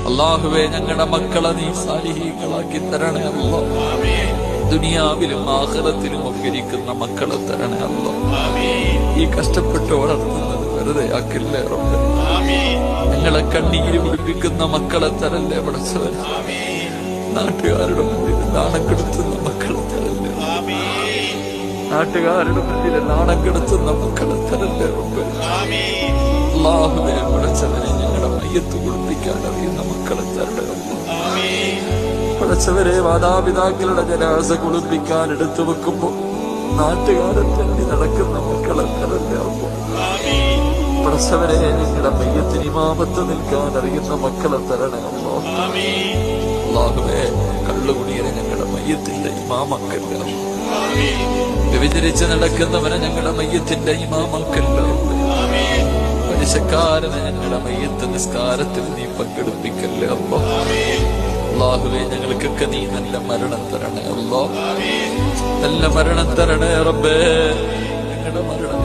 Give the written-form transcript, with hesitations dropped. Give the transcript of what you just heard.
അല്ലാഹുവേ ഞങ്ങളുടെ മക്കളെ നീ സാലിഹീകളാക്കി തരണേ അല്ലാ. ദുനിയാവിലും ആഖിറത്തിലും ഒക്കെ ഇരിക്കുന്ന മക്കളെ തരണേ അല്ലാ. ഈ കഷ്ടപ്പെട്ട് വളർത്തുന്നത് വെറുതെ ആക്കില്ലേ റബ്ബേ. ഞങ്ങളെ കണ്ണീര് കുടിപ്പിക്കുന്ന മക്കളെ തരല്ലേ പടച്ചവൻ. നാട്ടുകാരുടെ മുന്നിൽ നാണം കെടുത്തുന്ന മക്കളെ തരല്ലേ. നാട്ടുകാരുടെ മുന്നിൽ നാണം കെടുത്തുന്ന മക്കളെ തരല്ലേ റബ്ബേ. അല്ലാഹുവേ പടച്ചവനെ ഞങ്ങളുടെ മയ്യത്ത് കുളിപ്പിക്കാൻ അറിയുന്ന മക്കളെ തരല്ലേ പടച്ചവരെ. മാതാപിതാക്കളുടെ ജനാസ കുളിപ്പിക്കാൻ എടുത്തു വെക്കുമ്പോ നാട്ടുകാരെ തല്ലി നടക്കുന്ന മക്കളെ തരല്ലേ പടച്ചവരെ. നിങ്ങളുടെ മയ്യത്തിന് ഇമാമത്ത് നിൽക്കാൻ അറിയുന്ന മക്കളെ തരണേ അല്ലാഹുവേ. കള്ളുകുടിയനെ ഞങ്ങളുടെ മയ്യത്തിന്റെ ഇമാമക്കല്ല. വ്യഭിചരിച്ച് നടക്കുന്നവനെ ഞങ്ങളുടെ മയ്യത്തിന്റെ ഇമാമക്കല്ല. പലിശക്കാരനെ ഞങ്ങളുടെ മയ്യത്ത് നിസ്കാരത്തിൽ നീ പങ്കെടുപ്പിക്കല്ലേ അല്ലാ. അല്ലാഹുവേ ഞങ്ങൾക്കൊക്കെ നീ നല്ല മരണം തരണേ അല്ലാ. നല്ല മരണം തരണേ റബ്ബേ. ഞങ്ങളുടെ മരണം